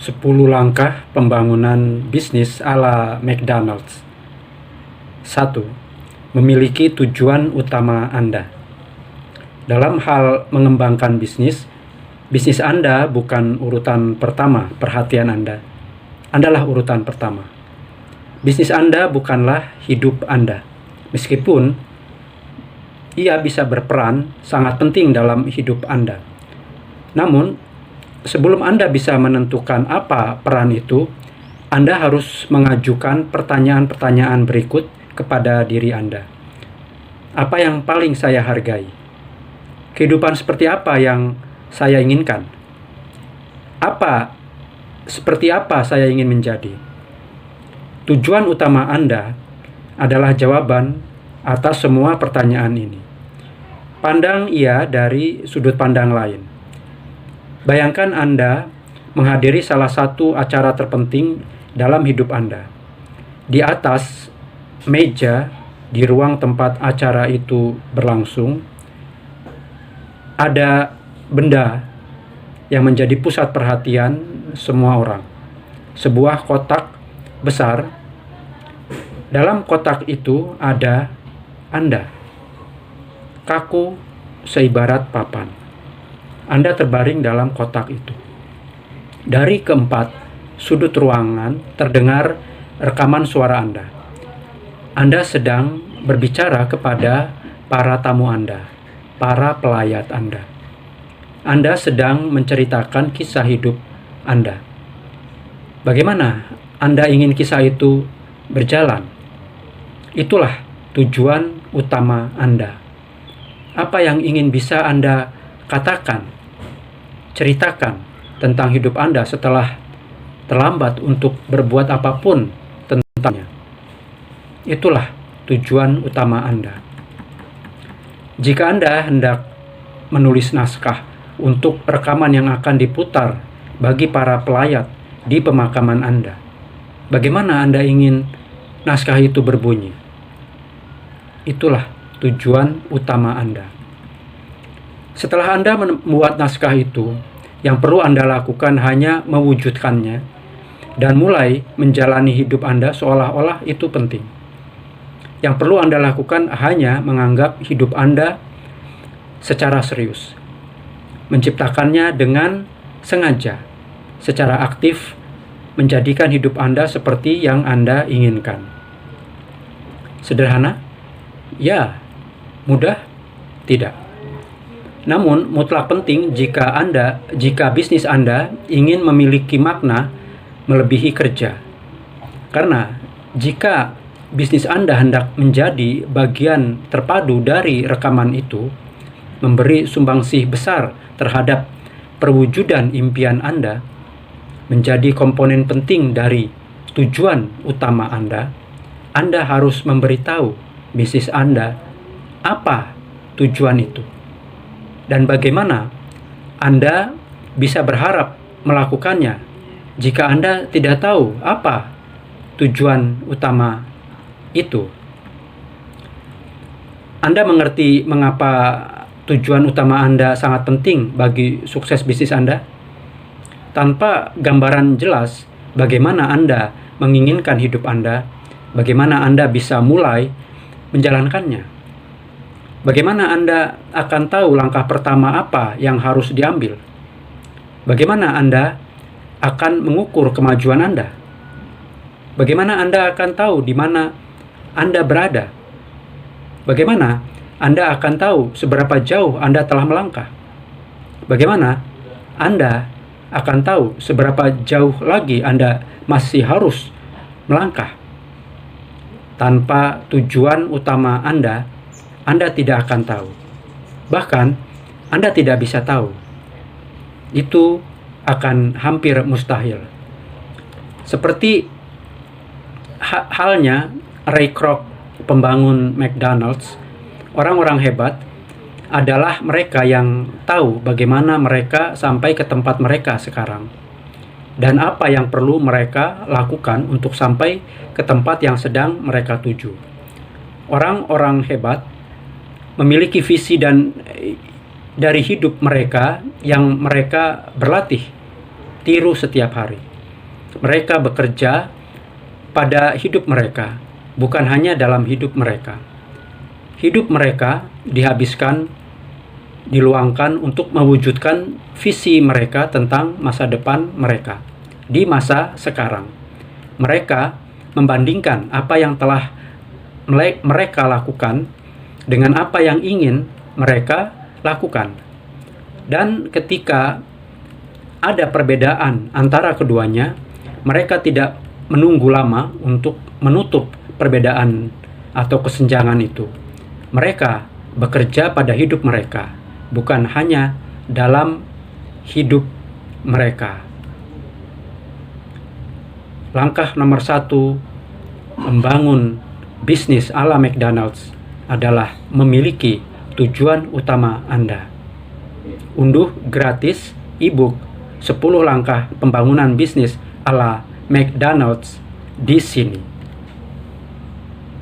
10 langkah pembangunan bisnis ala McDonald's. 1. Memiliki tujuan utama Anda. Dalam hal mengembangkan bisnis Anda bukan urutan pertama perhatian Anda. Andalah urutan pertama. Bisnis Anda bukanlah hidup Anda. Meskipun ia bisa berperan sangat penting dalam hidup Anda. Namun, sebelum Anda bisa menentukan apa peran itu, Anda harus mengajukan pertanyaan-pertanyaan berikut kepada diri Anda. Apa yang paling saya hargai? Kehidupan seperti apa yang saya inginkan? Seperti apa saya ingin menjadi? Tujuan utama Anda adalah jawaban atas semua pertanyaan ini. Pandang ia dari sudut pandang lain. Bayangkan Anda menghadiri salah satu acara terpenting dalam hidup Anda. Di atas meja di ruang tempat acara itu berlangsung, ada benda yang menjadi pusat perhatian semua orang. Sebuah kotak besar. Dalam kotak itu ada Anda. Kaku seibarat papan. Anda terbaring dalam kotak itu. Dari keempat sudut ruangan terdengar rekaman suara Anda. Anda sedang berbicara kepada para tamu Anda, para pelayat Anda. Anda sedang menceritakan kisah hidup Anda. Bagaimana Anda ingin kisah itu berjalan? Itulah tujuan utama Anda. Apa yang ingin bisa Anda katakan, ceritakan tentang hidup Anda setelah terlambat untuk berbuat apapun tentangnya. Itulah tujuan utama Anda. Jika Anda hendak menulis naskah untuk rekaman yang akan diputar bagi para pelayat di pemakaman Anda, bagaimana Anda ingin naskah itu berbunyi? Itulah tujuan utama Anda. Setelah Anda membuat naskah itu, yang perlu Anda lakukan hanya mewujudkannya dan mulai menjalani hidup Anda seolah-olah itu penting. Yang perlu Anda lakukan hanya menganggap hidup Anda secara serius, menciptakannya dengan sengaja, secara aktif, menjadikan hidup Anda seperti yang Anda inginkan. Sederhana? Ya. Mudah? Tidak. Namun mutlak penting jika bisnis Anda ingin memiliki makna melebihi kerja. Karena jika bisnis Anda hendak menjadi bagian terpadu dari rekaman itu, memberi sumbangsih besar terhadap perwujudan impian Anda, menjadi komponen penting dari tujuan utama Anda harus memberitahu bisnis Anda apa tujuan itu. Dan bagaimana Anda bisa berharap melakukannya jika Anda tidak tahu apa tujuan utama itu? Anda mengerti mengapa tujuan utama Anda sangat penting bagi sukses bisnis Anda? Tanpa gambaran jelas bagaimana Anda menginginkan hidup Anda, bagaimana Anda bisa mulai menjalankannya? Bagaimana Anda akan tahu langkah pertama apa yang harus diambil? Bagaimana Anda akan mengukur kemajuan Anda? Bagaimana Anda akan tahu di mana Anda berada? Bagaimana Anda akan tahu seberapa jauh Anda telah melangkah? Bagaimana Anda akan tahu seberapa jauh lagi Anda masih harus melangkah? Tanpa tujuan utama Anda tidak akan tahu. Bahkan, Anda tidak bisa tahu. Itu akan hampir mustahil. Seperti halnya Ray Kroc, pembangun McDonald's, orang-orang hebat adalah mereka yang tahu bagaimana mereka sampai ke tempat mereka sekarang. Dan apa yang perlu mereka lakukan untuk sampai ke tempat yang sedang mereka tuju. Orang-orang hebat memiliki visi dan dari hidup mereka yang mereka berlatih tiru setiap hari. Mereka bekerja pada hidup mereka, bukan hanya dalam hidup mereka. Hidup mereka dihabiskan, diluangkan untuk mewujudkan visi mereka tentang masa depan mereka di masa sekarang. Mereka membandingkan apa yang telah mereka lakukan dengan apa yang ingin mereka lakukan. Dan ketika ada perbedaan antara keduanya, mereka tidak menunggu lama untuk menutup perbedaan atau kesenjangan itu. Mereka bekerja pada hidup mereka, bukan hanya dalam hidup mereka. Langkah nomor 1 membangun bisnis ala McDonald's adalah memiliki tujuan utama Anda. Unduh gratis e-book 10 langkah pembangunan bisnis ala McDonald's di sini.